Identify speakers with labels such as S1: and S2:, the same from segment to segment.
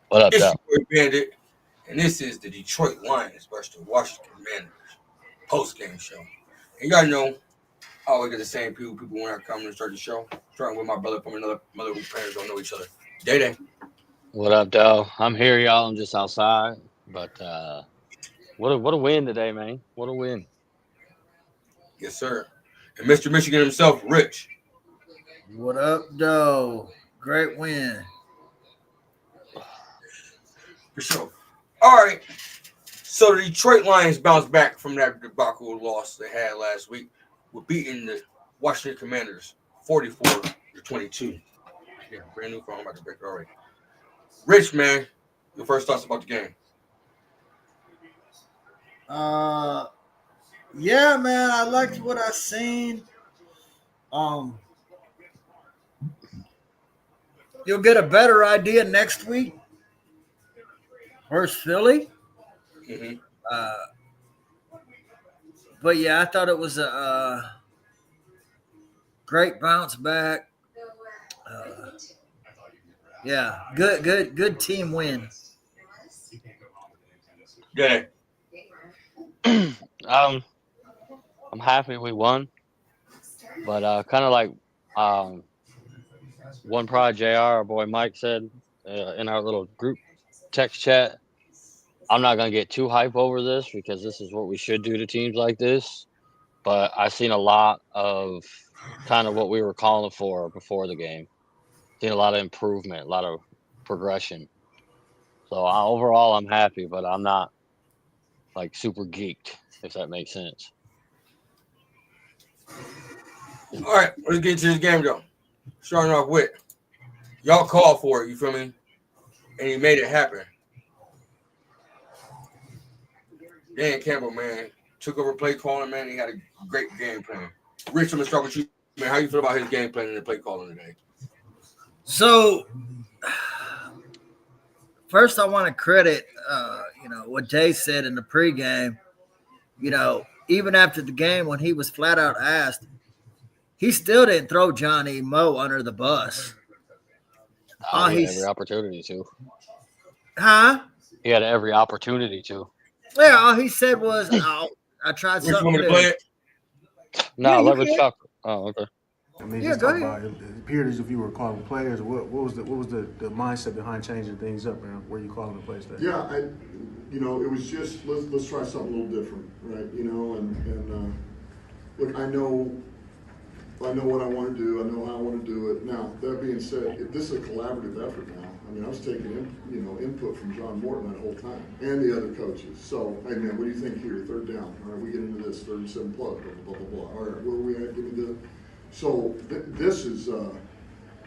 S1: What up,
S2: It's
S1: though?
S2: your boy Bandit, and this is the Detroit Lions versus the Washington Commanders post-game show. And y'all know I always get the same people when I come and start the show. Starting with my brother from another mother whose parents don't know each other. Day.
S1: What up, though? I'm here, y'all. I'm just outside, but what a win today, man! What a win!
S2: Yes, sir. And Mr. Michigan himself, Rich.
S3: What up, though? Great win.
S2: For sure. All right. So the Detroit Lions bounced back from that debacle loss they had last week with beating the Washington Commanders 44-22. Yeah, brand new phone. I'm about to break it already. Rich, man, your first thoughts about the game?
S3: Yeah, man, I liked what I seen. You'll get a better idea next week versus Philly.
S2: Mm-hmm.
S3: But yeah, I thought it was a great bounce back. Yeah, good team win.
S2: Yeah.
S1: I'm happy we won, but kind of like one prod Jr. Our boy Mike said in our little group text chat. I'm not gonna get too hype over this because this is what we should do to teams like this. But I've seen a lot of kind of what we were calling for before the game. Seen a lot of improvement, a lot of progression. So overall, I'm happy, but I'm not like super geeked, if that makes sense.
S2: All right, let's get into this game, though. Starting off with, y'all called for it, you feel me? And he made it happen. Dan Campbell, man, took over play calling, man. He had a great game plan. Rich, I'm going to start with you, man. How you feel about his game plan and the play calling today?
S3: So, first, I want to credit, what Jay said in the pregame. Even after the game, when he was flat out asked, he still didn't throw Johnny Moe under the bus.
S1: He had every opportunity to.
S3: Huh?
S1: He had every opportunity to.
S3: Yeah, all he said was, I tried
S2: Rich,
S3: something
S2: you want me to play it?
S1: No,
S3: Yeah,
S1: let Rich talk. Oh, okay.
S4: I mean,
S3: Yeah,
S4: just
S3: go
S4: talk
S3: ahead.
S4: about it appeared as if you were calling plays. What was the mindset behind changing things up, man? Were you calling the plays there?
S5: Yeah, it was just let's try something a little different, right? And look, I know what I want to do. I know how I want to do it. Now, that being said, if this is a collaborative effort now, I mean, I was taking input from John Morton that whole time and the other coaches. So, hey man, what do you think here? Third down. All right, we get into this 37 plus, blah blah blah. All right, where are we at? Give me the. So this is,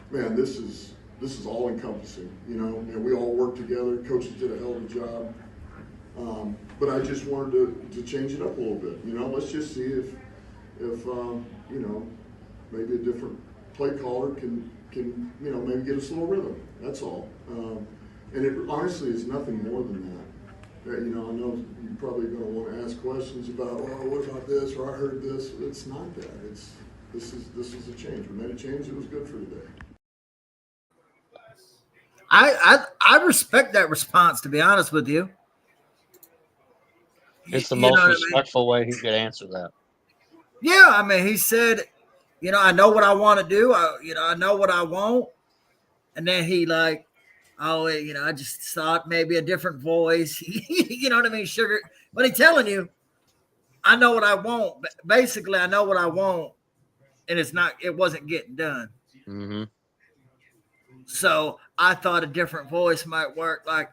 S5: man, this is all encompassing, and we all work together. Coaches did a hell of a job. But I just wanted to change it up a little bit. Let's just see if maybe a different play caller can maybe get us a little rhythm. That's all. And it honestly is nothing more than that. I know you're probably going to want to ask questions about, what about this, or I heard this. It's not that. This is a change. We made a change. It was good for today.
S3: I respect that response, to be honest with you.
S1: It's the most respectful way he could answer that.
S3: Yeah, I mean, he said, I know what I want to do. I know what I want. And then he I just thought maybe a different voice. You know what I mean? Sugar. But he's telling you, I know what I want. Basically, I know what I want. And it wasn't getting done.
S1: Mm-hmm.
S3: So I thought a different voice might work. Like,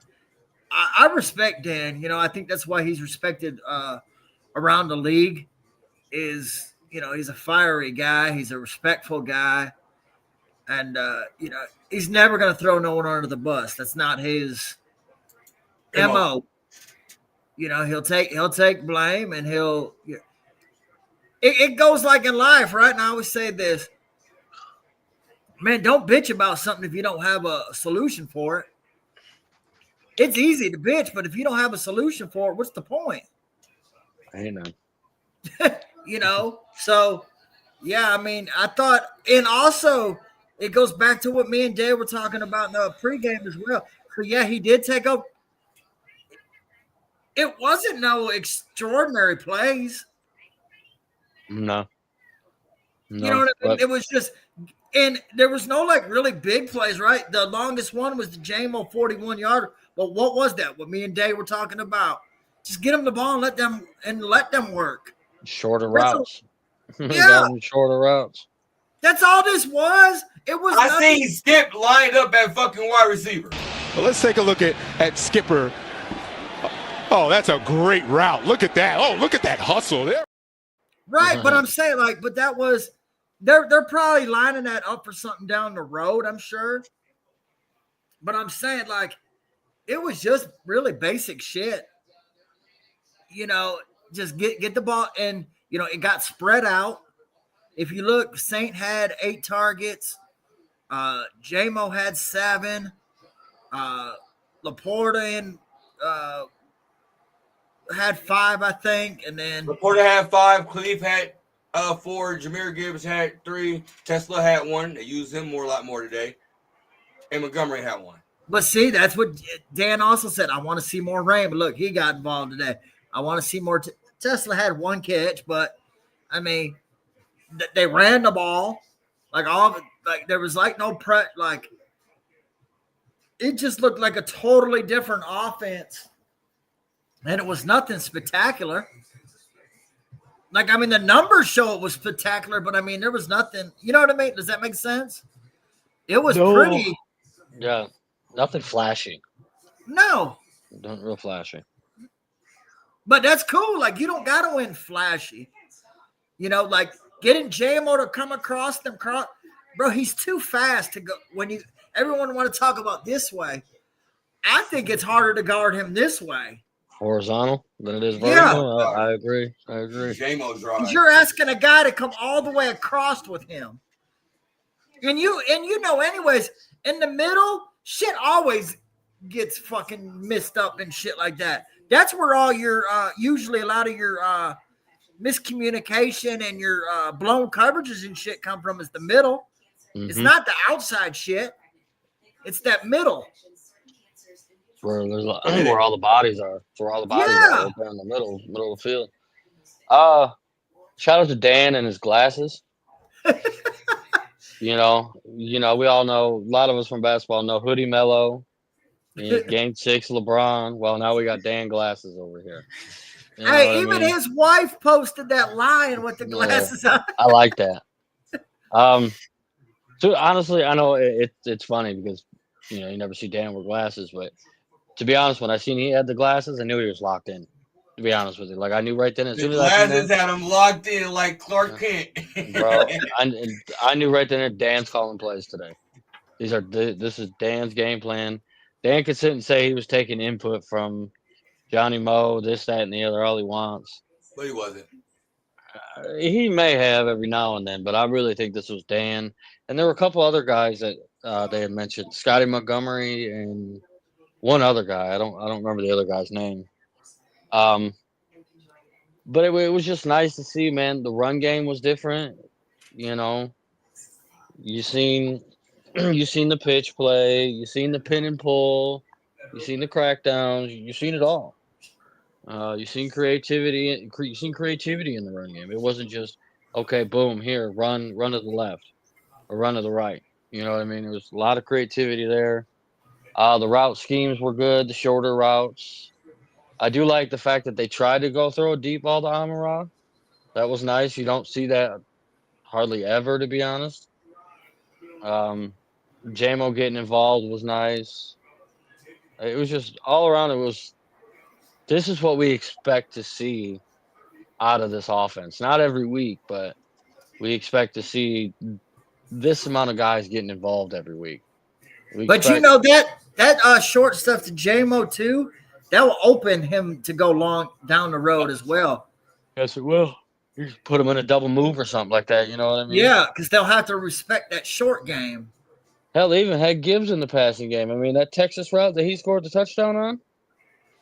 S3: I respect Dan. I think that's why he's respected around the league. Is he's a fiery guy. He's a respectful guy, and he's never going to throw no one under the bus. That's not his MO. He'll take blame, and it goes like in life, right? And I always say this. Man, don't bitch about something if you don't have a solution for it. It's easy to bitch, but if you don't have a solution for it, what's the point?
S1: Amen.
S3: So, yeah, I mean, I thought, and also it goes back to what me and Dave were talking about in the pregame as well. So yeah, he did take over. It wasn't no extraordinary plays.
S1: No.
S3: You know what I mean?
S1: But
S3: It was just, and there was no like really big plays, right? The longest one was the JMO 41-yarder. But what was that? What me and Dave were talking about? Just get them the ball and let them work.
S1: shorter
S3: That's
S1: routes.
S3: Yeah.
S1: Got them shorter routes.
S3: That's all this was. It was.
S2: I seen Skip lined up at fucking wide receiver.
S6: Well, let's take a look at Skipper. Oh, that's a great route. Look at that. Oh, look at that hustle there.
S3: Right, but I'm saying but that was they're probably lining that up for something down the road, I'm sure. But I'm saying it was just really basic shit. Just get the ball and it got spread out. If you look, Saint had 8 targets, JMO had 7, Laporta and had 5, I think, and then
S2: Laporta had 5, Cleve had 4, Jameer Gibbs had 3, Tesla had 1. They used him a lot more today, and Montgomery had 1.
S3: But see, that's what Dan also said. I want to see more rain. But look, he got involved today. I want to see more. Tesla had 1 catch, but I mean, they ran the ball there was no prep. It just looked like a totally different offense, and it was nothing spectacular. The numbers show it was spectacular, but I mean, there was nothing. You know what I mean? Does that make sense? It was pretty.
S1: Yeah, nothing flashy.
S3: No.
S1: Not real flashy.
S3: But that's cool. You don't got to win flashy. Getting JMO to come across them. Bro, he's too fast to go. Everyone want to talk about this way. I think it's harder to guard him this way.
S1: Horizontal than it is vertical.
S3: Yeah.
S1: I agree.
S2: JMO's right.
S3: You're asking a guy to come all the way across with him. And anyways, in the middle, shit always gets fucking messed up and shit like that. That's where all your usually a lot of your miscommunication and your blown coverages and shit come from is the middle. Mm-hmm. It's not the outside shit. It's that middle.
S1: Where all the bodies are. Where all the bodies are up there in the middle of the field. Shout out to Dan and his glasses. We all know, a lot of us from basketball know Hoodie Mello. Game 6 LeBron. Well, now we got Dan glasses over here.
S3: Hey, even his wife posted that lion with the glasses on.
S1: I like that. So honestly, I know it's funny because you never see Dan wear glasses, but to be honest, when I seen he had the glasses, I knew he was locked in. To be honest with you, I knew right then as soon as
S2: glasses had him locked in like Clark Kent.
S1: Bro, I knew right then that Dan's calling plays today. This is Dan's game plan. Dan could sit and say he was taking input from Johnny Moe, this, that, and the other, all he wants.
S2: But he wasn't.
S1: He may have every now and then, but I really think this was Dan. And there were a couple other guys that they had mentioned, Scotty Montgomery and one other guy. I don't remember the other guy's name. But it was just nice to see, man. The run game was different. You seen the pitch play, you seen the pin and pull, you seen the crackdowns, you seen it all. You seen creativity in the run game. It wasn't just okay, boom, here, run to the left or run to the right. You know what I mean? There was a lot of creativity there. The route schemes were good, the shorter routes. I do like the fact that they tried to go throw a deep ball to Amon-Ra. That was nice. You don't see that hardly ever, to be honest. JMO getting involved was nice. It was just all around. This is what we expect to see out of this offense. Not every week, but we expect to see this amount of guys getting involved every week.
S3: That short stuff to JMO too, that will open him to go long down the road as well.
S1: Yes, it will. You just put him in a double move or something like that. You know what I mean?
S3: Yeah, because they'll have to respect that short game.
S1: Hell, they even had Gibbs in the passing game. I mean, that Texas route that he scored the touchdown on.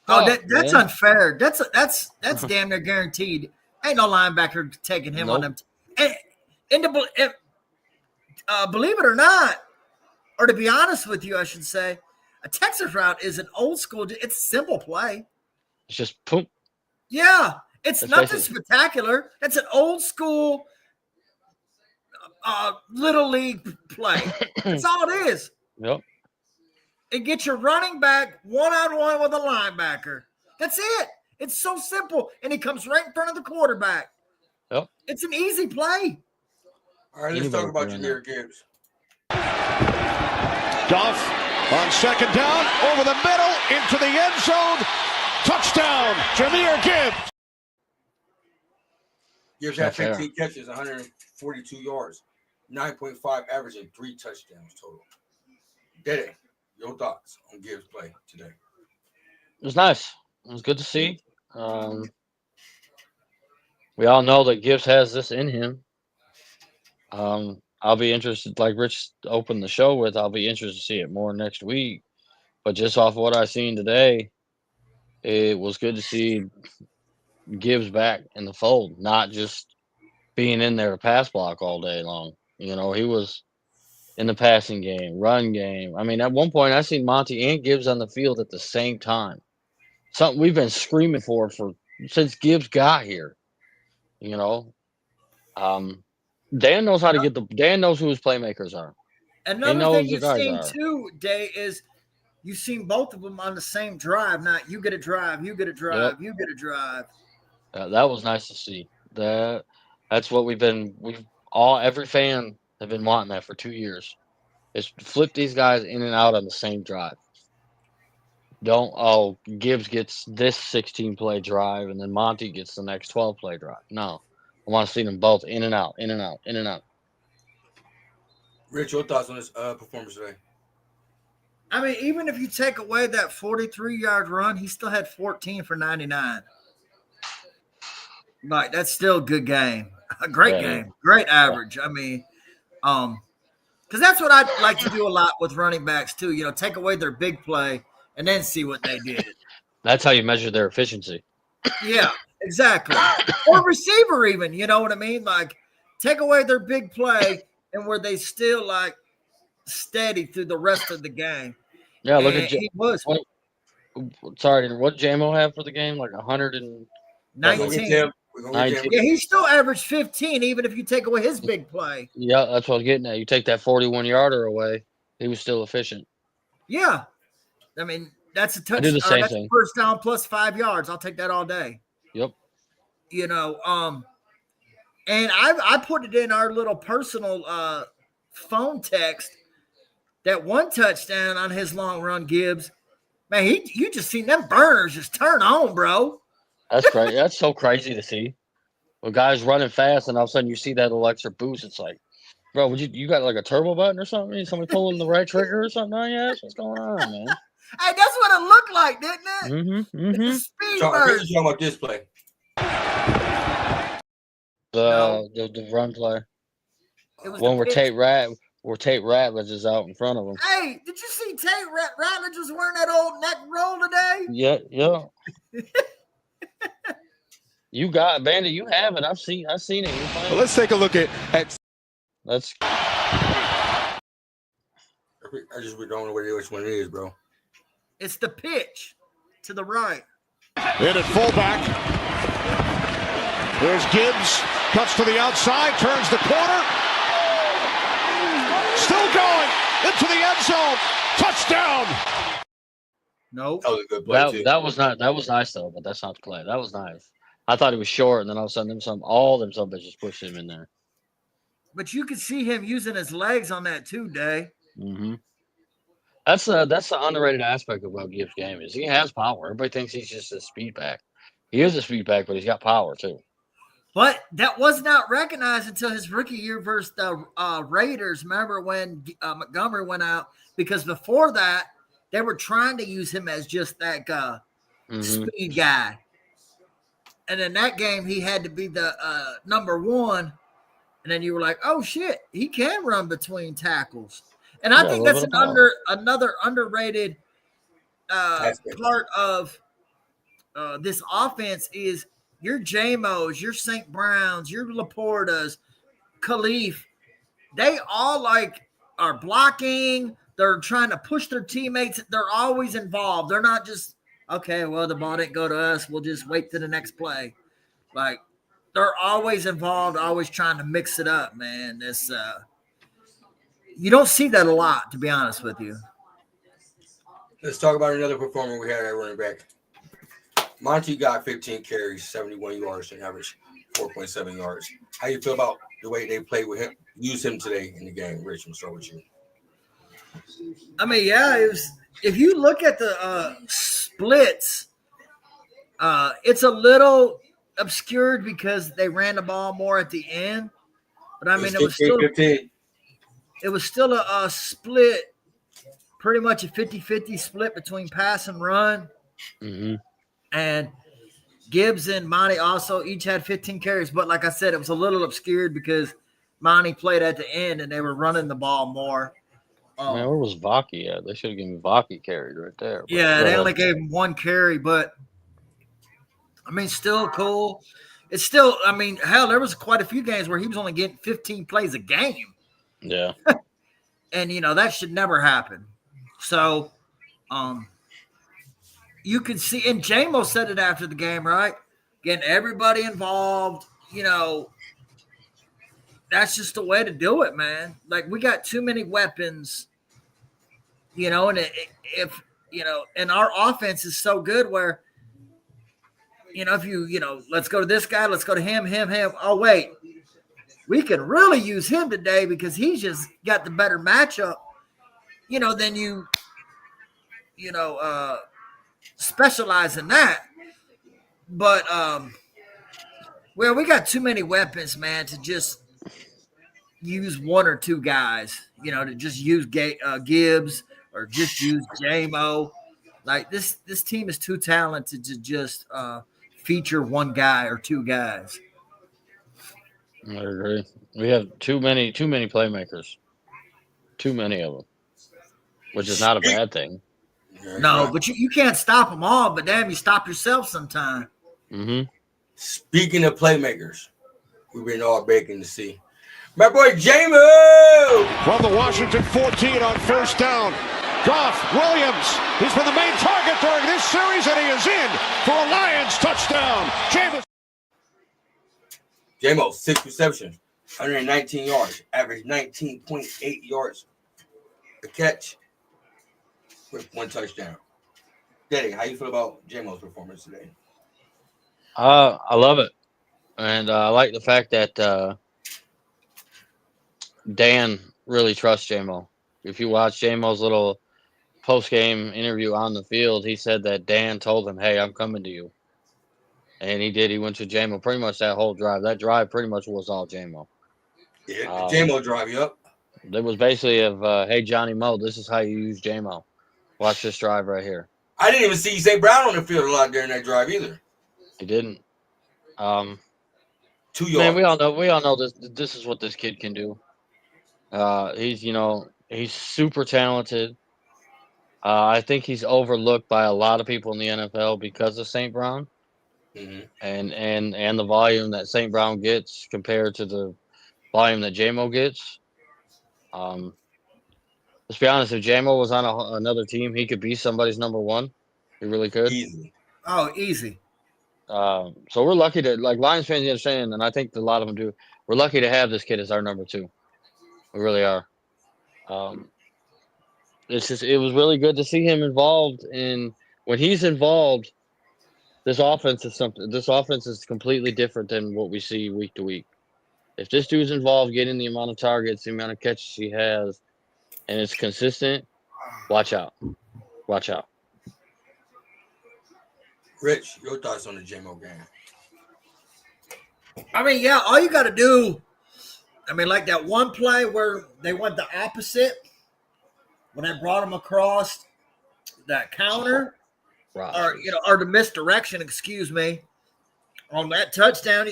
S3: That's unfair. That's damn near guaranteed. Ain't no linebacker taking him on them. Believe it or not, or to be honest with you, I should say, A Texas route is an old school. It's a simple play.
S1: It's just poop.
S3: Yeah, it's
S1: That's
S3: nothing
S1: basically-
S3: spectacular. That's an old school little league play. That's all it is.
S1: Yep.
S3: And get your running back one-on-one with a linebacker. That's it. It's so simple. And he comes right in front of the quarterback.
S1: Yep.
S3: It's an easy play.
S2: All right, let's
S1: Anybody
S2: talk about
S1: can
S2: you
S1: run
S2: here, Gibbs.
S6: Goff on second down, over the middle, into the end zone. Touchdown, Jahmyr Gibbs.
S2: Gibbs
S1: Not
S2: had
S1: fair.
S2: 15 catches, 142 yards, 9.5 average, and 3 touchdowns total. B.T.A, your thoughts on Gibbs' play today?
S1: It was nice. It was good to see. We all know that Gibbs has this in him. I'll be interested, like Rich opened the show with, I'll be interested to see it more next week. But just off what I seen today, it was good to see Gibbs back in the fold, not just being in there to pass block all day long. He was in the passing game, run game. I mean, at one point I seen Monty and Gibbs on the field at the same time. Something we've been screaming for since Gibbs got here. Dan knows how to get Dan knows who his playmakers are.
S3: Another
S1: knows
S3: thing
S1: the
S3: you've
S1: guys
S3: seen
S1: are.
S3: too, Day, is you've seen both of them on the same drive. Not you get a drive, you get a drive,
S1: Yep.
S3: you get a drive.
S1: That was nice to see. That's what every fan have been wanting that for 2 years. Is flip these guys in and out on the same drive. Gibbs gets this 16 play drive and then Monty gets the next 12 play drive. No. I want to see them both in and out, in and out, in and out.
S2: Rich, your thoughts on this performance today?
S3: I mean, even if you take away that 43-yard run, he still had 14 for 99. Like, that's still a good game. A great game. Great average. I mean, because that's what I like to do a lot with running backs too. Take away their big play and then see what they did.
S1: That's how you measure their efficiency.
S3: Yeah, exactly. Or receiver even, you know what I mean? Like, take away their big play and where they still like steady through the rest of the game.
S1: Yeah, look
S3: And
S1: at
S3: he was
S1: what did JMO have for the game? Like 119.
S3: 19.
S2: We're gonna get
S1: 19.
S3: Yeah, he still averaged 15, even if you take away his big play.
S1: Yeah, that's what I was getting at. You take that 41-yarder away, he was still efficient.
S3: Yeah. I mean, that's a touchdown.
S1: do the same
S3: That's
S1: thing.
S3: a first down plus 5 yards. I'll take that all day.
S1: Yep.
S3: And I put it in our little personal phone text that one touchdown on his long run, Gibbs. Man, you just seen them burners just turn on, bro.
S1: That's crazy. That's so crazy to see. When guys running fast and all of a sudden you see that electric boost, it's like, bro, you got like a turbo button or something? Somebody pulling the right trigger or something on your ass? What's going on, man?
S3: Hey, that's what it looked like, didn't it?
S1: Mm-hmm.
S3: It's
S1: Mm-hmm.
S3: a speed
S2: talking
S3: burst.
S2: about this play.
S1: The run play.
S3: It was
S1: One
S3: the
S1: where
S3: pitch.
S1: Tate Ratledge is out in front of him.
S3: Hey, did you see Tate Ratledge was wearing that old neck roll today?
S1: Yeah. You got Bandit. You have it. I've seen it. You're playing.
S6: Well, let's take a look at
S1: Let's.
S2: I just don't know which one it is, bro.
S3: It's the pitch to the right.
S6: in at fullback. There's Gibbs, cuts to the outside, turns the corner. Still going into the end zone. Touchdown.
S3: No.
S2: That was a good play too.
S1: That was nice though, but that's not the play. That was nice. I thought he was short, and then all of a sudden all them some bitches pushed him in there.
S3: But you could see him using his legs on that too, Day.
S1: Mm-hmm. That's the underrated aspect of what Gibbs' game is. He has power. Everybody thinks he's just a speed back. He is a speed back, but he's got power too.
S3: But that was not recognized until his rookie year versus the Raiders. Remember when Montgomery went out? Because before that, they were trying to use him as just that speed guy. And in that game, he had to be the number one. And then you were like, oh, shit, he can run between tackles. And I think that's another underrated part of this offense is your J-Mos, your St. Browns, your Laportas, Khalif. They all are blocking. They're trying to push their teammates. They're always involved. They're not just, okay, well, the ball didn't go to us. We'll just wait to the next play. Like, they're always involved, always trying to mix it up, man. You don't see that a lot, to be honest with you.
S2: Let's talk about another performer we had at running back. Monty got 15 carries, 71 yards, and average 4.7 yards. How you feel about the way they played with him, use him today in the game? Rich, we'll start with you.
S3: I mean, yeah, it was. If you look at the splits, it's a little obscured because they ran the ball more at the end. But I mean, it was still
S2: 15.
S3: It was still a split, pretty much a 50-50 split between pass and run.
S1: Mm-hmm.
S3: And Gibbs and Monty also each had 15 carries. But like I said, it was a little obscured because Monty played at the end and they were running the ball more.
S1: Man, where was Vaki at? They should have given Vaki carried right there.
S3: Yeah, they only gave him one carry, but I mean, still cool. It's still, I mean, hell, there was quite a few games where he was only getting 15 plays a game.
S1: Yeah.
S3: And, that should never happen. So, you can see, and J-Mo said it after the game, right? Getting everybody involved, that's just the way to do it, man. Like, we got too many weapons, and and our offense is so good where, if let's go to this guy, let's go to him. Oh, wait, we can really use him today because he's just got the better matchup, than you specialize in that. But, well, we got too many weapons, man, to just use one or two guys, to just use Gibbs or just use J-Mo. Like, this team is too talented to just feature one guy or two guys.
S1: I agree. We have too many playmakers. Too many of them, which is not a bad thing.
S3: No, but you can't stop them all. But damn, you stop yourself sometime.
S1: Mm-hmm.
S2: Speaking of playmakers, we've been all begging to see my boy J-Mo
S6: From the Washington 14 on first down. Goff, Williams, he's been the main target during this series, and he is in for a Lions touchdown.
S2: J-Mo, 6 receptions, 119 yards, average 19.8 yards a catch with 1 touchdown. Daddy, how you feel about J-Mo's performance today?
S1: I love it. And I like the fact that Dan really trusts J-Mo. If you watch J-Mo's little post-game interview on the field, he said that Dan told him, hey, I'm coming to you. And he did. He went to J-Mo pretty much that whole drive. That drive pretty much was all J-Mo.
S2: Yeah, J-Mo drive you up.
S1: It was basically of, hey, Johnny Mo, this is how you use J-Mo. Watch this drive right here.
S2: I didn't even see St. Brown on the field a lot during that drive either.
S1: He didn't.
S2: 2 yards.
S1: Man, we all know this. This is what this kid can do. He's super talented. I think he's overlooked by a lot of people in the NFL because of St. Brown, and the volume that St. Brown gets compared to the volume that J-Mo gets. Let's be honest. If J-Mo was on another team, he could be somebody's number one. He really could.
S2: Easy.
S3: Oh, easy.
S1: So we're lucky to, like, Lions fans understand, and I think a lot of them do. We're lucky to have this kid as our number 2. We really are. It was really good to see him involved in. When he's involved, this offense is completely different than what we see week to week. If this dude's involved, getting the amount of targets, the amount of catches he has, and it's consistent, watch out. Watch out.
S2: Rich, your thoughts on the J-Mo game?
S3: I mean, yeah, all you got to do, like that one play where they went the opposite, when they brought him across that counter, or the misdirection, excuse me, on that touchdown.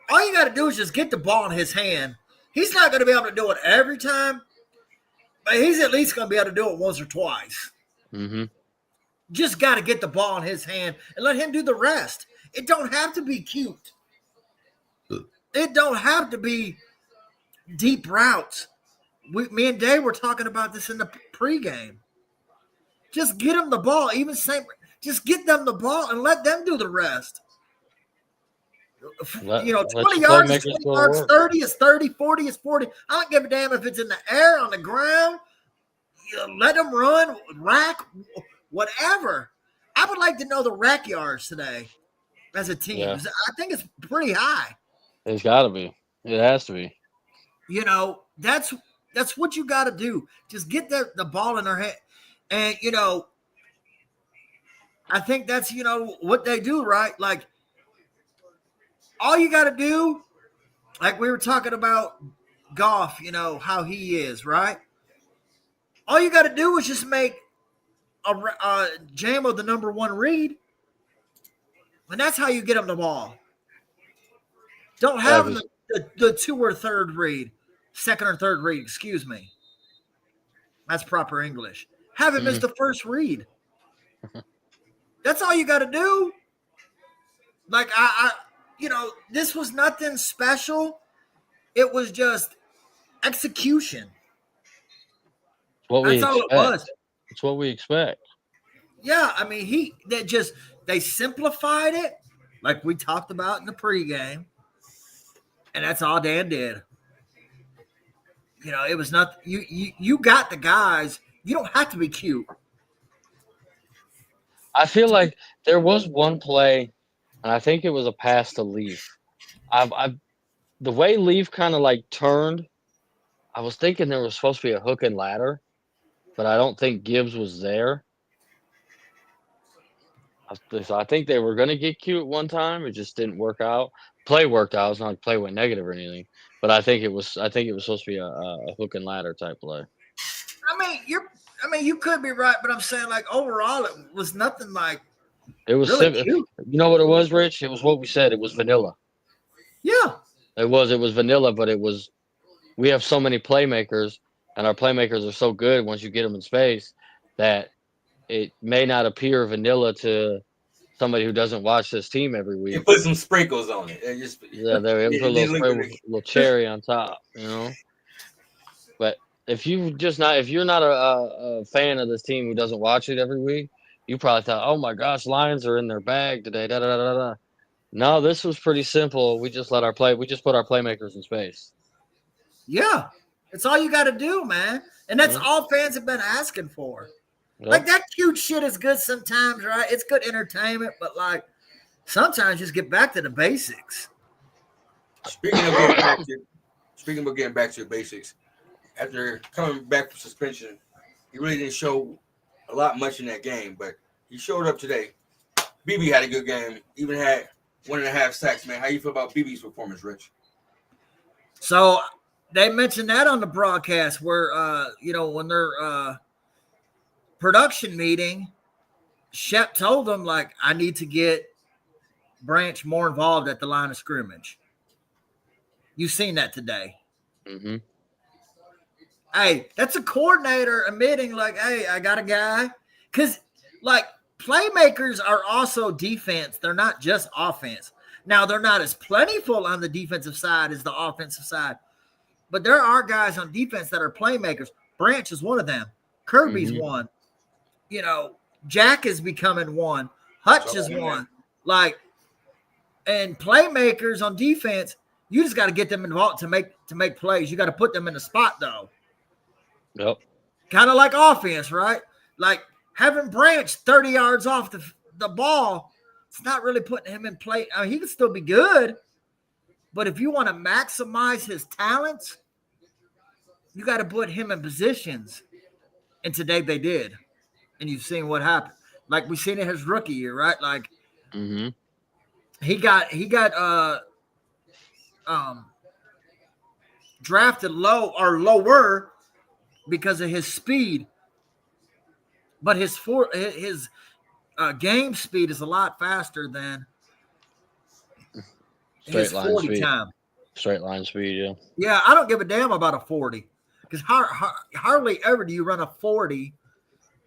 S3: All you got to do is just get the ball in his hand. He's not going to be able to do it every time, but he's at least going to be able to do it once or twice.
S1: Mm-hmm.
S3: Just got to get the ball in his hand and let him do the rest. It don't have to be cute. It don't have to be deep routes. Me and Dave were talking about this in the pregame. Just get them the ball. Just get them the ball and let them do the rest. 20 yards is 20 yards, 30 is 30, 40 is 40. I don't give a damn if it's in the air, on the ground. Let them run, rack, whatever. I would like to know the rack yards today as a team. Yeah. I think it's pretty high.
S1: It's got to be. It has to be.
S3: That's what you got to do. Just get the ball in their head. And, I think that's, what they do, right? Like, all you got to do, like we were talking about Goff, how he is, right? All you got to do is just make a jam of the number one read, and that's how you get them the ball. Don't have the 2 or 3rd read, 2nd or 3rd read, excuse me. That's proper English. Have him miss the first read. That's all you got to do. Like, this was nothing special. It was just execution.
S1: That's all it was. It's what we expect.
S3: Yeah, I mean, they simplified it, like we talked about in the pregame, and that's all Dan did. It was not you got the guys. You don't have to be cute.
S1: I feel like there was one play, and I think it was a pass to Leaf. The way Leaf kind of like turned, I was thinking there was supposed to be a hook and ladder, but I don't think Gibbs was there. So I think they were going to get cute at one time. It just didn't work out. Play worked out. It's not like play went negative or anything, but I think it was supposed to be a hook and ladder type play.
S3: You could be right, but I'm saying, like, overall, it was nothing like.
S1: It was really cute. You know what it was, Rich? It was what we said. It was vanilla.
S3: Yeah.
S1: It was vanilla, but we have so many playmakers, and our playmakers are so good once you get them in space that it may not appear vanilla to somebody who doesn't watch this team every week.
S2: You put some sprinkles on it. It was
S1: a little cherry on top, But if you're not a fan of this team who doesn't watch it every week, you probably thought, oh my gosh, Lions are in their bag today. Da, da, da, da, da. No, this was pretty simple. We just put our playmakers in space.
S3: Yeah. It's all you got to do, man. And that's all fans have been asking for.
S1: Yep.
S3: Like, that cute shit is good sometimes, right? It's good entertainment, but, like, sometimes just get back to the basics.
S2: Speaking of getting back to the basics, after coming back from suspension, he really didn't show a lot much in that game, but he showed up today. BB had a good game, even had 1.5 sacks, man. How you feel about BB's performance, Rich?
S3: So they mentioned that on the broadcast where, when their production meeting, Shep told them, like, I need to get Branch more involved at the line of scrimmage. You've seen that today.
S1: Mm-hmm.
S3: Hey, that's a coordinator admitting, like, hey, I got a guy. Because, like, playmakers are also defense. They're not just offense. Now, they're not as plentiful on the defensive side as the offensive side. But there are guys on defense that are playmakers. Branch is one of them. Kirby's one. Jack is becoming one. Hutch is one. Like, and playmakers on defense, you just got to get them involved to make plays. You got to put them in the spot, though.
S1: Yep.
S3: Kind of like offense, right? Like, having Branch 30 yards off the ball, it's not really putting him in play. I mean, he can still be good, but if you want to maximize his talents, you got to put him in positions. And today they did. And you've seen what happened. Like, we've seen it his rookie year, right? Like, he got drafted low or lower because of his speed. But his game speed is a lot faster than his 40 time.
S1: Straight line speed, yeah.
S3: Yeah, I don't give a damn about a 40 because hardly ever do you run a 40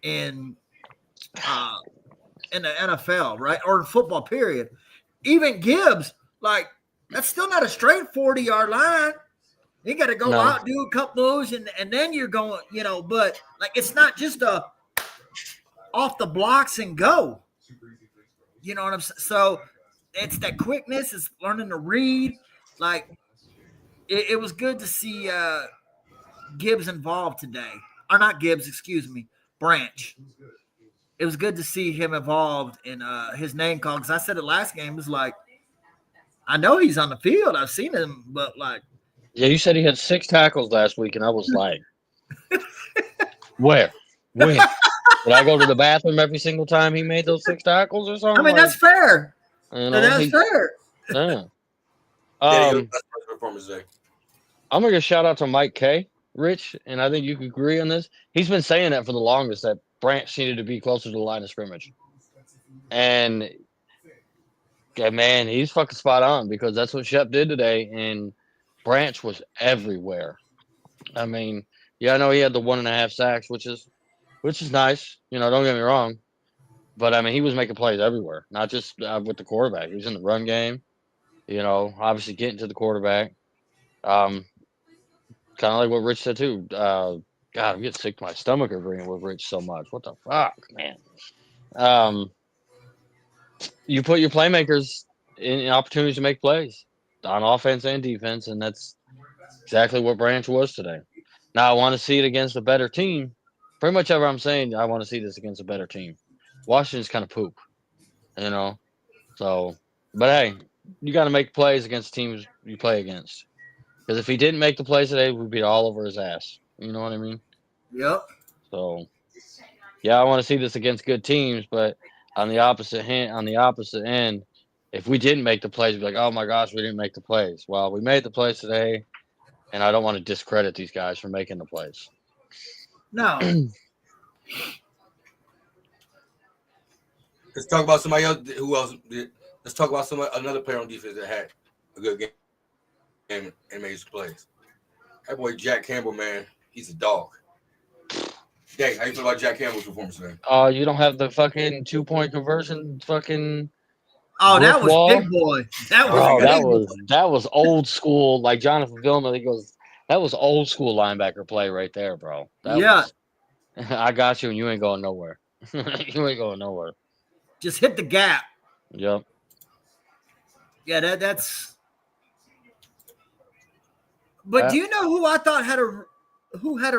S3: in the NFL, right? Or in football, period. Even Gibbs, like, that's still not a straight 40-yard line. You got to go
S1: No.
S3: out, do a couple moves, and then you're going, but like it's not just a off the blocks and go. You know what I'm saying? So it's that quickness, it's learning to read. Like it was good to see Gibbs involved today. Or not Gibbs, excuse me, Branch. It was good to see him involved in his name call, because I said it last game. It was like, I know he's on the field. I've seen him, but like,
S1: Yeah, you said he had 6 tackles last week, and I was like, where? When? Did I go to the bathroom every single time he made those 6 tackles or something?
S3: I mean, that's fair. That's
S1: He,
S3: fair.
S1: yeah.
S2: Yeah, that's first performance day.
S1: I'm gonna give a shout out to Mike K, Rich, and I think you could agree on this. He's been saying that for the longest, that Branch needed to be closer to the line of scrimmage. And yeah, man, he's fucking spot on, because that's what Shep did today, and Branch was everywhere. I mean, yeah, I know he had the 1.5 sacks, which is nice. Don't get me wrong, but I mean, he was making plays everywhere, not just with the quarterback. He was in the run game. Obviously getting to the quarterback. Kind of like what Rich said too. God, I'm getting sick to my stomach agreeing with Rich so much. What the fuck, man? You put your playmakers in opportunities to make plays on offense and defense, and that's exactly what Branch was today. Now I want to see it against a better team. Pretty much ever I'm saying I want to see this against a better team. Washington's kind of poop, you know. So, but hey, you got to make plays against teams you play against. Because if he didn't make the plays today, we'd be all over his ass. You know what I mean?
S3: Yep.
S1: So, yeah, I want to see this against good teams, but on the opposite end, if we didn't make the plays, we'd be like, oh my gosh, we didn't make the plays. Well, we made the plays today, and I don't want to discredit these guys for making the plays.
S3: No.
S2: Let's talk about somebody else. Who else did? Let's talk about another player on defense that had a good game and made some plays. That boy Jack Campbell, man, he's a dog. Dang, how you feel about Jack Campbell's performance today?
S1: You don't have the fucking 2-point conversion fucking
S3: Oh, that
S1: brick
S3: was
S1: wall?
S3: big boy. That was
S1: Bro,
S3: big boy.
S1: that was old school. Like Jonathan Vilma, he goes, that was old school linebacker play right there, bro.
S3: Yeah.
S1: I got you, and you ain't going nowhere. You ain't going nowhere.
S3: Just hit the gap.
S1: Yep.
S3: Yeah, that's. But do you know who I thought had a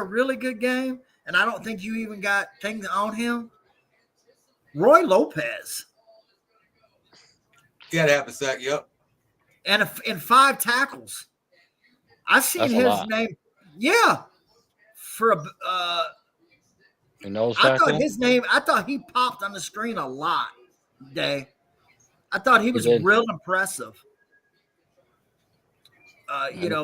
S3: really good game? And I don't think you even got things on him. Roy Lopez.
S2: He had a half a sack. Yep.
S3: And 5 tackles. I seen
S1: That's a
S3: his
S1: lot.
S3: name. Yeah. For a
S1: nose
S3: I
S1: tackle?
S3: thought his name. I thought he popped on the screen a lot today. I thought he was
S1: did.
S3: real impressive.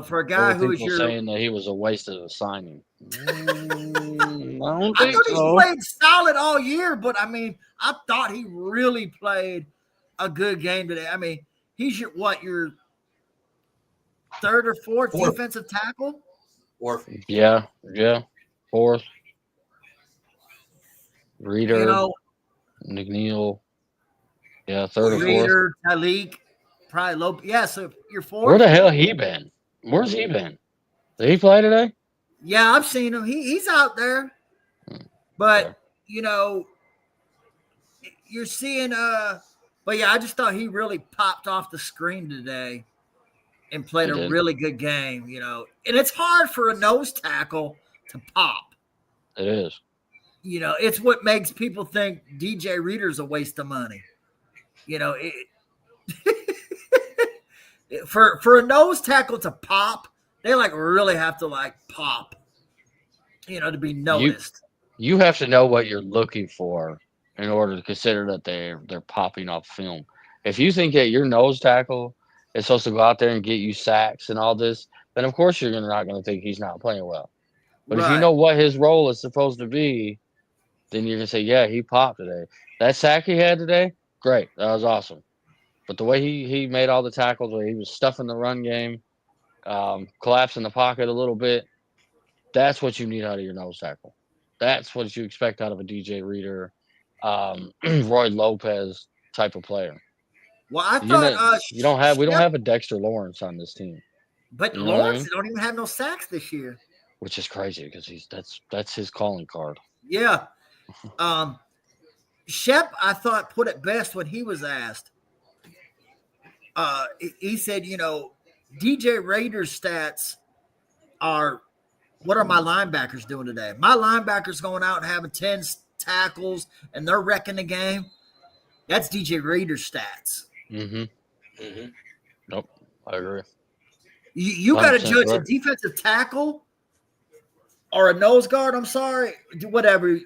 S3: For a guy who was
S1: saying that he was a waste of a signing. I don't
S3: I
S1: think
S3: thought he
S1: so.
S3: played solid all year, but I mean, I thought he really played a good game today. I mean, he's your 3rd or 4th defensive tackle?
S2: Fourth.
S1: Yeah. 4th. Reader. McNeil. Yeah, 3rd or 4th.
S3: Reader, Talik, probably low. Yeah, so you're 4th.
S1: Where the hell he been? Where's he been? Did he play today?
S3: Yeah, I've seen him. He's out there. But, you're seeing but yeah, I just thought he really popped off the screen today and played a really good game, And it's hard for a nose tackle to pop.
S1: It is.
S3: It's what makes people think DJ Reader's a waste of money. For a nose tackle to pop, they really have to pop, to be noticed.
S1: You have to know what you're looking for in order to consider that they're popping off film. If you think that your nose tackle is supposed to go out there and get you sacks and all this, then of course you're not going to think he's not playing well. But if you know what his role is supposed to be, then you're going to say, yeah, he popped today. That sack he had today, great. That was awesome. But the way he made all the tackles, where he was stuffing the run game, collapsing the pocket a little bit, that's what you need out of your nose tackle. That's what you expect out of a DJ Reader, Roy Lopez type of player.
S3: Well, I thought
S1: we don't have a Dexter Lawrence on this team.
S3: But
S1: You know what I
S3: Lawrence
S1: mean?
S3: don't even have no sacks this year.
S1: Which is crazy because that's his calling card.
S3: Yeah. Shep, I thought, put it best when he was asked. He said, DJ Rader's stats are, what are my linebackers doing today? My linebackers going out and having 10 tackles and they're wrecking the game. That's DJ Rader's stats.
S1: Nope, I agree.
S3: You got to
S1: 100%
S3: judge a
S1: correct.
S3: defensive tackle or a nose guard. I'm sorry, whatever.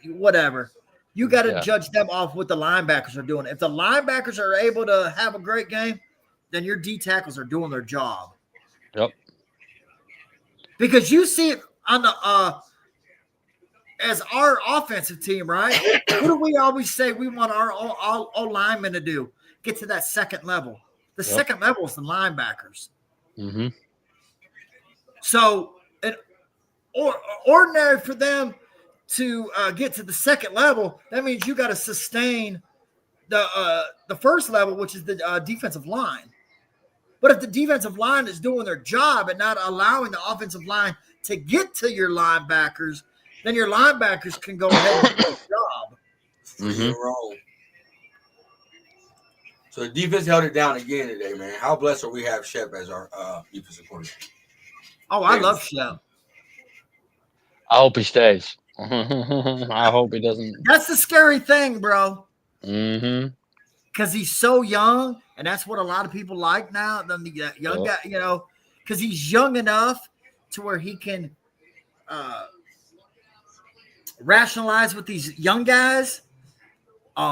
S3: You got to judge them off what the linebackers are doing. If the linebackers are able to have a great game, then your D tackles are doing their job.
S1: Yep.
S3: Because you see it on the as our offensive team, right? What do we always say we want our all linemen to do? Get to that second level. The second level is the linebackers.
S1: Mm-hmm.
S3: So, ordinary for them to get to the second level, that means you got to sustain the first level, which is the defensive line. But if the defensive line is doing their job and not allowing the offensive line to get to your linebackers, then your linebackers can go ahead and do their job.
S2: Mm-hmm. So the defense held it down again today, man. How blessed are we have Shep as our defensive coordinator?
S3: Oh, I love Shep.
S1: I hope he stays. I hope he doesn't.
S3: That's the scary thing, bro.
S1: Mm-hmm.
S3: Because he's so young, and that's what a lot of people like now. The young guy, because he's young enough to where he can rationalize with these young guys.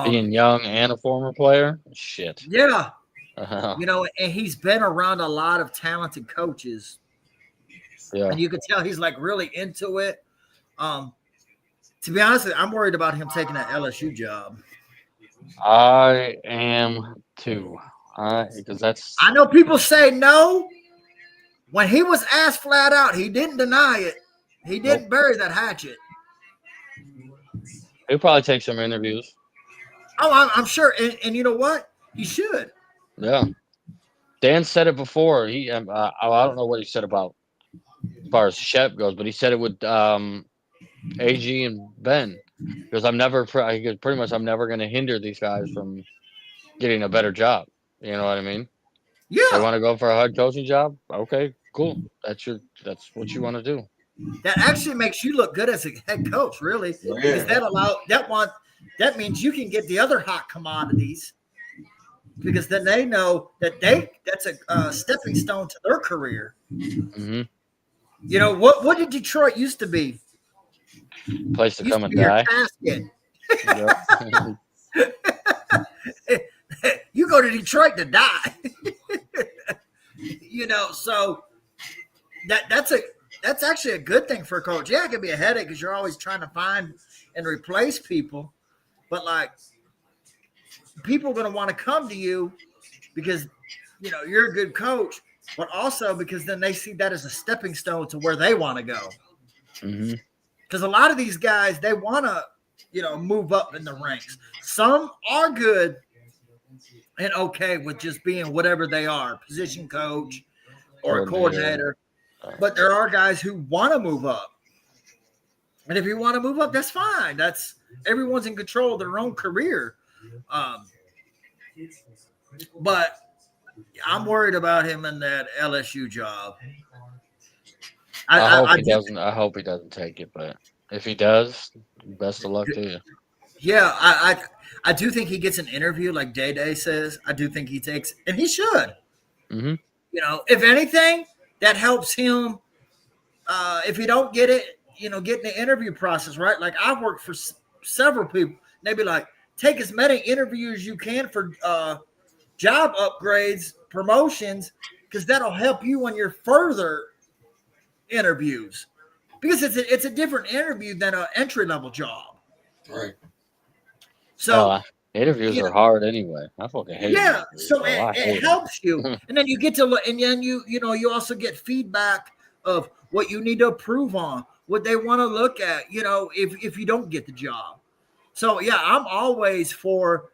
S1: Being young and a former player, shit.
S3: Yeah. And he's been around a lot of talented coaches.
S1: Yeah.
S3: And you can tell he's like really into it. To be honest with you, I'm worried about him taking that LSU job.
S1: I am too. Because that's.
S3: I know people say no. When he was asked flat out, he didn't deny it. He didn't bury that hatchet.
S1: He'll probably take some interviews.
S3: Oh, I'm sure. And you know what? He should.
S1: Yeah. Dan said it before. I don't know what he said about as far as Shep goes, but he said it with AG and Ben. Because I'm never going to hinder these guys from getting a better job. You know what I mean?
S3: Yeah.
S1: They want to go for a head coaching job? Okay, cool. That's what you want to do.
S3: That actually makes you look good as a head coach, really.
S2: Yeah.
S3: Because that means you can get the other hot commodities. Because then they know that that's a stepping stone to their career.
S1: Mm-hmm.
S3: What did Detroit used to be?
S1: Place to come and
S3: your
S1: die.
S3: Casket. You go to Detroit to die. So that's actually a good thing for a coach. Yeah, it can be a headache because you're always trying to find and replace people. But like, people are going to want to come to you because you're a good coach, but also because then they see that as a stepping stone to where they want to go.
S1: Mm-hmm.
S3: Because a lot of these guys, they want to, move up in the ranks. Some are good and okay with just being whatever they are, position coach or a coordinator. But there are guys who want to move up. And if you want to move up, that's fine. Everyone's in control of their own career. But I'm worried about him in that LSU job.
S1: I hope he doesn't take it, but if he does, best of luck to you.
S3: Yeah, I do think he gets an interview like Day says. I do think he takes, and he should.
S1: Mm-hmm.
S3: If anything, that helps him. If you don't get it, get in the interview process, right? Like I've worked for several people. They be like, take as many interviews as you can for job upgrades, promotions, because that'll help you on your further interviews. Because it's a different interview than an entry-level job.
S2: Right.
S3: So
S1: interviews are hard anyway. I fucking hate interviews.
S3: So it helps you. And then you get to look, and then you also get feedback of what you need to improve on, what they want to look at, if you don't get the job. So yeah, I'm always for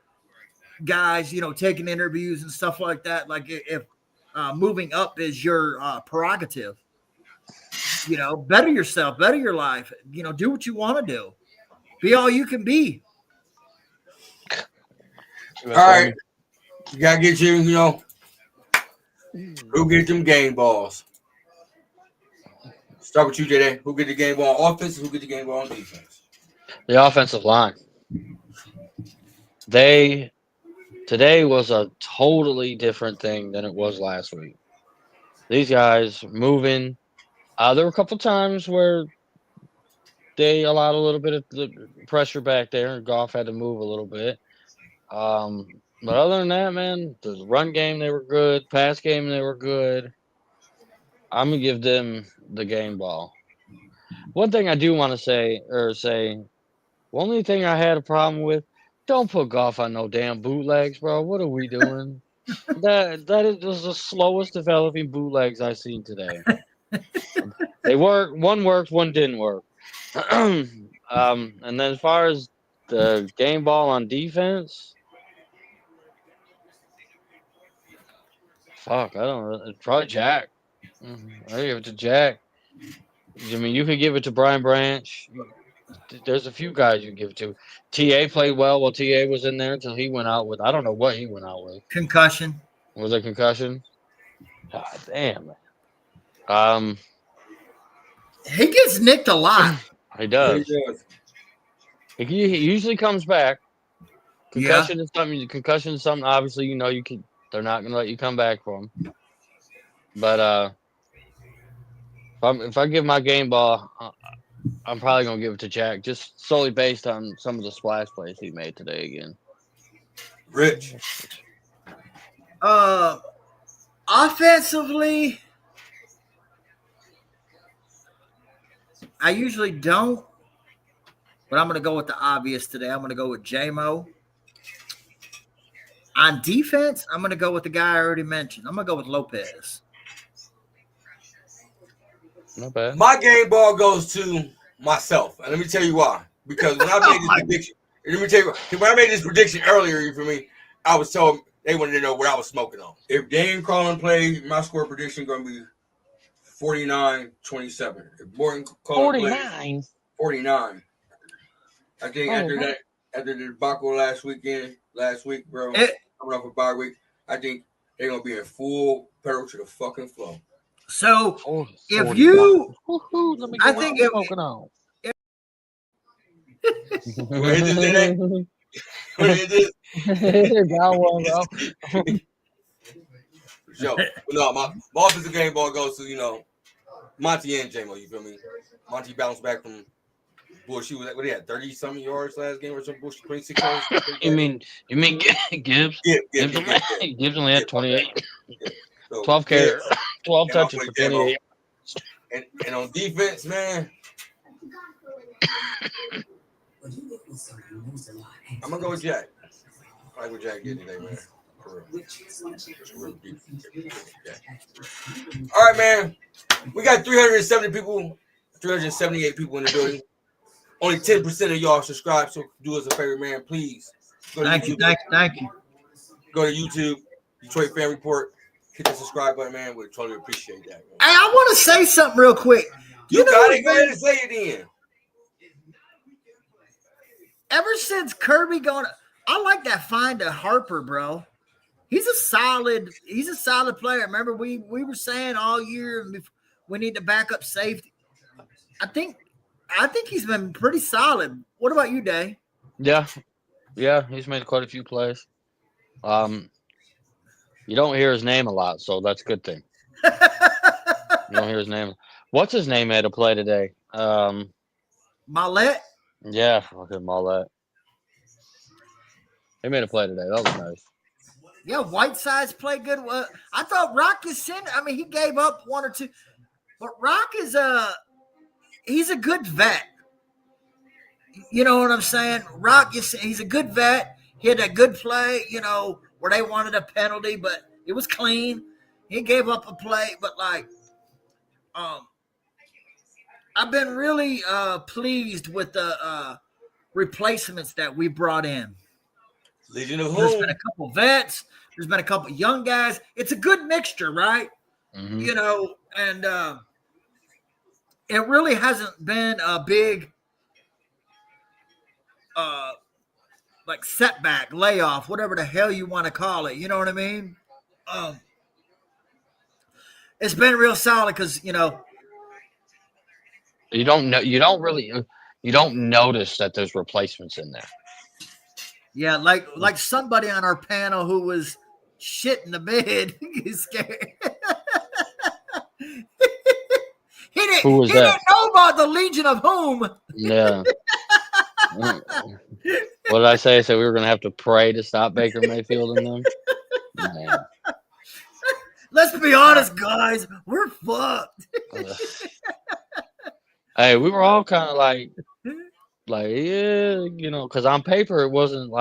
S3: guys, taking interviews and stuff like that. Like if moving up is your prerogative. Better yourself, better your life. Do what you want to do. Be all you can be.
S2: All right. You got to get who get them game balls? Start with you, J.D. Who get the game ball on offense and who get the game ball on defense?
S1: The offensive line. Today was a totally different thing than it was last week. These guys moving. There were a couple times where they allowed a little bit of the pressure back there, and Goff had to move a little bit. But other than that, man, the run game, they were good. Pass game, they were good. I'm going to give them the game ball. One thing I do want to say, only thing I had a problem with, don't put Goff on no damn bootlegs, bro. What are we doing? That was the slowest developing bootlegs I've seen today. They worked. One worked, one didn't work. And then as far as the game ball on defense, I don't know. It's probably Jack. I give it to Jack. I mean, you could give it to Brian Branch. There's a few guys you can give it to. T.A. played well while T.A. was in there until he went out with, I don't know what he went out with.
S3: Concussion.
S1: Was it concussion? God damn, man.
S3: He gets nicked a lot.
S1: He does. He usually comes back. Concussion is something. Concussion is something. Obviously, they're not going to let you come back from. But if I give my game ball, I'm probably going to give it to Jack, just solely based on some of the splash plays he made today again.
S2: Rich.
S3: Offensively, I usually don't, but I'm going to go with the obvious today. I'm going to go with J-Mo. On defense, I'm going to go with the guy I already mentioned. I'm going to go with Lopez.
S1: Not bad.
S2: My game ball goes to myself, and let me tell you why. Because when I made this prediction, when I made this prediction earlier, you feel me? I was told they wanted to know what I was smoking on. If Dane Collin played, my score prediction going to be 49-27. If Morton Collin
S1: 49.
S2: 49. I think after the debacle last week, bro, coming off a bye week, I think they're gonna be in full pedal to the fucking flow.
S3: So if you,
S1: let me go
S3: I think if,
S1: smoking on.
S2: No, my offensive game ball goes to Monty and J-Mo. You feel me? Monty bounced back from bullshit. What he had 30-something yards last game or some bullshit, 26 yards.
S1: You mean Gibbs? Gibbs only had 28.
S2: Yeah. So,
S1: 12 carries, 12 touches for 28.
S2: And on defense, man, I'm gonna go with Jack. I like what Jack did today, man. For real. All right, man. We got 378 people in the building. Only 10% of y'all subscribe, so do us a favor, man. Please go to
S3: thank you.
S2: Go to YouTube, Detroit Fan Report. Hit the subscribe button, man. We'd totally appreciate that, man.
S3: Hey, I want to say something real quick.
S2: You got it. Go ahead and say it then.
S3: Ever since Kirby gone, I like that find to Harper, bro. He's a solid player. Remember, we were saying all year we need to back up safety. I think he's been pretty solid. What about you, Day?
S1: Yeah, he's made quite a few plays. You don't hear his name a lot, so that's a good thing. You don't hear his name. What's his name had a play today?
S3: Mollett?
S1: Yeah, fucking Mollett. He made a play today. That was nice.
S3: Yeah, Whiteside's played good. I thought Rock is he gave up one or two. But Rock is he's a good vet. You know what I'm saying? Rock, he's a good vet. He had a good play, where they wanted a penalty, but it was clean. He gave up a play, but I've been really pleased with the replacements that we brought in.
S2: Legion of
S3: There's
S2: Whom.
S3: been a couple vets, There's been a couple young guys. It's a good mixture, right?
S1: Mm-hmm.
S3: You know, and it really hasn't been a big like setback, layoff, whatever the hell you want to call it. You know what I mean? It's been real solid because, you know,
S1: You don't know. You don't notice that there's replacements in there.
S3: yeah, like somebody on our panel who was shit in the bed. He's scared.
S1: Who was
S3: he
S1: that?
S3: didn't know about the Legion of Whom.
S1: Yeah. What did I say? I said we were going to have to pray to stop Baker Mayfield and them. Man.
S3: Let's be honest, guys. We're fucked.
S1: Hey, we were all kind of like, yeah, you know, because on paper it wasn't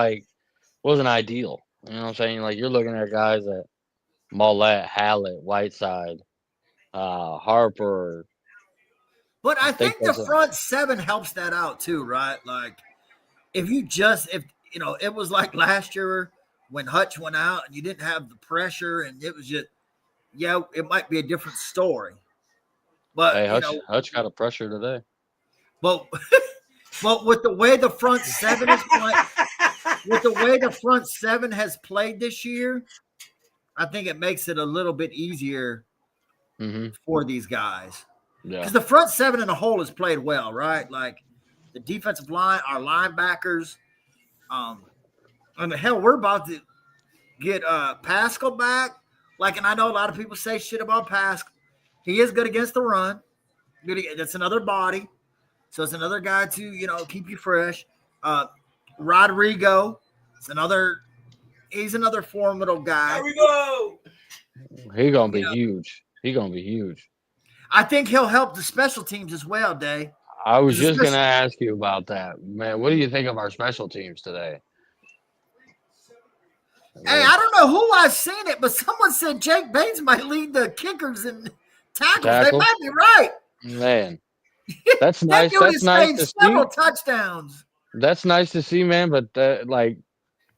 S1: ideal. You know what I'm saying? Like you're looking at guys at Mollett, Hallett, Whiteside, Harper.
S3: But I think the
S1: that's
S3: front seven helps that out too, right? Like if you know, it was like last year when Hutch went out and you didn't have the pressure and it was just, yeah, it might be a different story. But
S1: Hey,
S3: you know,
S1: Hutch got a pressure today.
S3: but with the way the front seven is playing, with the way the front seven has played this year, I think it makes it a little bit easier for these guys.
S1: Yeah.
S3: Because the front seven in a whole has played well, right? Like the defensive line, our linebackers. And hell, we're about to get Pascal back. Like, and I know a lot of people say shit about Pascal. He is good against the run. That's another body. So it's another guy to, you know, keep you fresh. Rodrigo, he's another formidable guy.
S2: There we go.
S1: He's gonna be huge. He's gonna be huge.
S3: I think he'll help the special teams as well, Dave.
S1: I was just gonna ask you about that, man. What do you think of our special teams today?
S3: Hey, I don't know who I've seen it, but someone said Jake Bates might lead the kickers and tackles. They might be right.
S1: Man, that's nice.
S3: That dude
S1: That's
S3: has
S1: nice
S3: made
S1: to
S3: several
S1: see.
S3: touchdowns.
S1: That's nice to see, man. But like,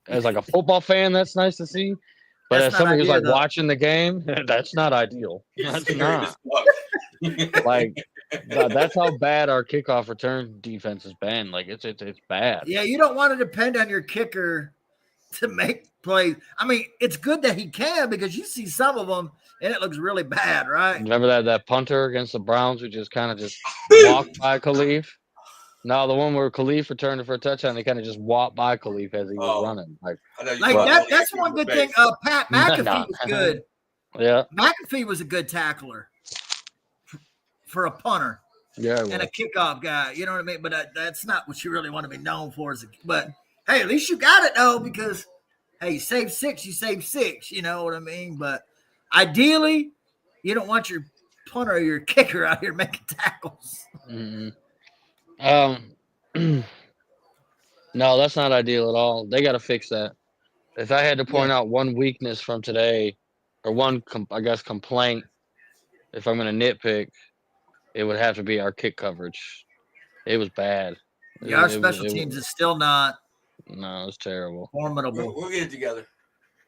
S1: as like a football fan, that's nice to see. But
S3: That's
S1: as somebody who's like
S3: though.
S1: watching the game, that's not ideal. That's not. Like that's how bad our kickoff return defense has been. Like it's bad.
S3: Yeah, you don't want to depend on your kicker to make plays. I mean, it's good that he can because you see some of them and it looks really bad, right?
S1: Remember that punter against the Browns who just kind of just walked by Khalif? No, the one where Khalif returned it for a touchdown, they kind of just walked by Khalif as he was running.
S3: That's one good thing. Pat McAfee was good.
S1: Yeah.
S3: McAfee was a good tackler for a punter.
S1: Yeah,
S3: and a kickoff guy. You know what I mean? But that's not what you really want to be known for. But hey, at least you got it though, because hey, you save six. You know what I mean? But ideally, you don't want your punter or your kicker out here making tackles.
S1: Mm-hmm. No, that's not ideal at all. They got to fix that. If I had to point out one weakness from today, or one, complaint, if I'm going to nitpick, it would have to be our kick coverage. It was bad.
S3: Yeah, our special teams is still not.
S1: No, it's terrible.
S3: Formidable.
S2: We'll get it together,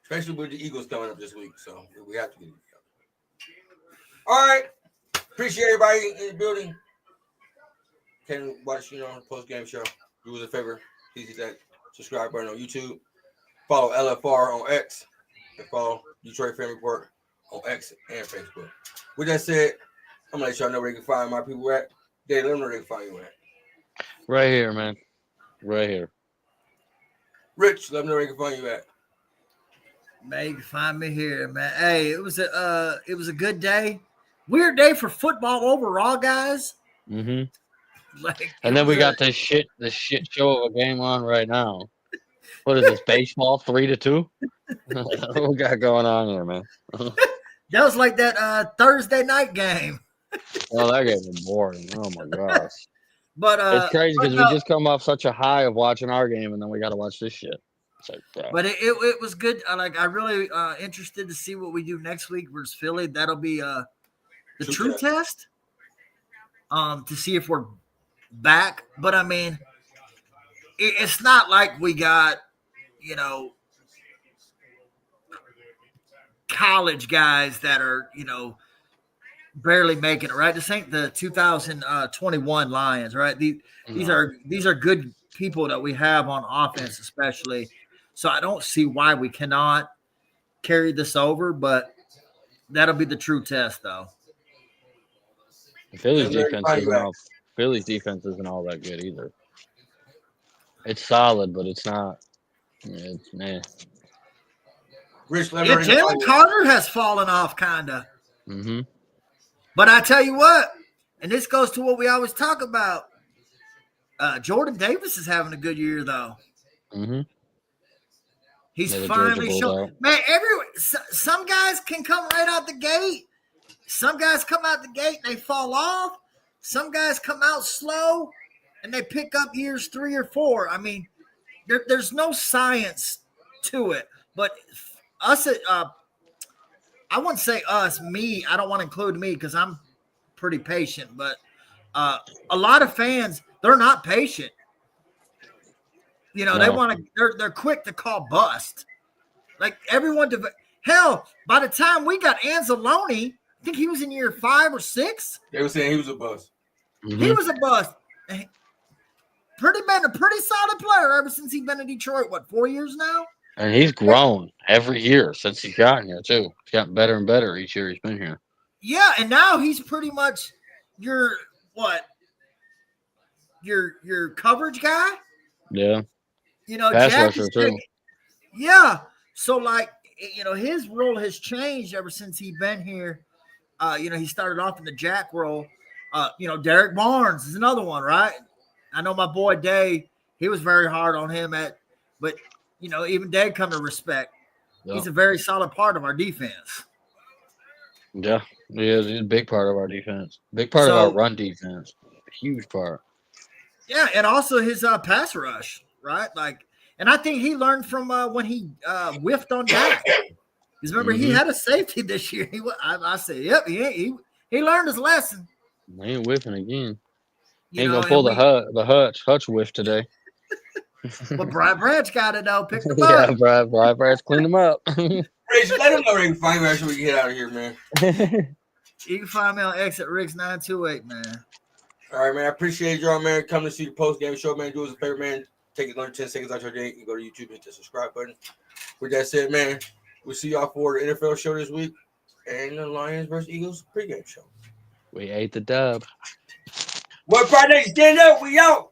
S2: especially with the Eagles coming up this week. So we have to get it together. All right. Appreciate everybody in the building. Can watch, the post-game show. Do us a favor. Please hit that subscribe button on YouTube. Follow LFR on X. And follow Detroit Fan Report on X and Facebook. With that said, I'm going to let y'all know where you can find my people at. Dave, let them know where they can find you at.
S1: Right here, man. Right here.
S2: Rich, let them know where you can find you at.
S3: Man, you can find me here, man. Hey, it was a good day. Weird day for football overall, guys.
S1: Mm-hmm. And then we got this shit show of a game on right now. What is this, baseball 3-2? What we got going on here, man?
S3: That was like that Thursday night game.
S1: Oh, that game was boring. Oh my gosh.
S3: But
S1: it's crazy because we just come off such a high of watching our game, and then we got to watch this shit. It's like, bro.
S3: But it was good. I really interested to see what we do next week versus Philly. That'll be the true test. To see if we're back. But I mean, it's not like we got, college guys that are, barely making it, right? This ain't the 2021 Lions, right? These are good people that we have on offense, especially. So I don't see why we cannot carry this over, but that'll be the true test, though.
S1: Philly's defense isn't all that good either. It's solid, but it's not. It's man.
S2: Rich, let
S3: Yeah,
S2: me know.
S3: Jalen Carter has fallen off, kind of.
S1: Mm-hmm.
S3: But I tell you what, and this goes to what we always talk about. Jordan Davis is having a good year, though.
S1: Mm-hmm.
S3: He's
S1: Yeah, the
S3: finally
S1: Georgia
S3: showing.
S1: Bulldog.
S3: Man, some guys can come right out the gate. Some guys come out the gate and they fall off. Some guys come out slow and they pick up years 3 or 4. I mean, there's no science to it. But us, I wouldn't say us, me. I don't want to include me because I'm pretty patient. But a lot of fans, they're not patient. They want to. They're quick to call bust. Like everyone. Hell, by the time we got Anzalone, I think he was in year 5 or 6.
S2: They were saying he was a bust.
S1: Mm-hmm.
S3: He was a bust. Been a pretty solid player ever since he's been in Detroit. What, 4 years now?
S1: And he's grown every year since he's gotten here too. He's gotten better and better each year he's been here.
S3: Yeah, and now he's pretty much your coverage guy.
S1: Yeah.
S3: Jack
S1: Pass rusher
S3: is
S1: too.
S3: Yeah. So his role has changed ever since he's been here. He started off in the jack role. Derek Barnes is another one, right? I know my boy Day, he was very hard on him but even Day come to respect.
S1: Yeah.
S3: He's a very solid part of our defense.
S1: Yeah. He's a big part of our defense. Big part of our run defense. A huge part.
S3: Yeah, and also his pass rush, right? And I think he learned from when he whiffed on Dak. Because remember, he had a safety this year. I said, yep, he learned his lesson.
S1: He ain't whiffing again. He
S3: You
S1: ain't
S3: know,
S1: gonna pull
S3: and
S1: the Hutch whiff today.
S3: But Brian Branch got it though. Picked him
S1: Yeah,
S3: up.
S1: Brian Branch cleaned him up.
S2: Rich, let him know where you can find me so we can get out of here, man.
S3: You can find me on Exit Riggs 928, man.
S2: All right, man. I appreciate y'all, man. Come to see the post-game show, man. Do us a favor, man. Take it under 10 seconds out your day. You go to YouTube, hit the subscribe button. With that said, man, we'll see y'all for the NFL show this week and the Lions versus Eagles pregame show.
S1: We ate the dub.
S2: What Friday? Stand up. We out.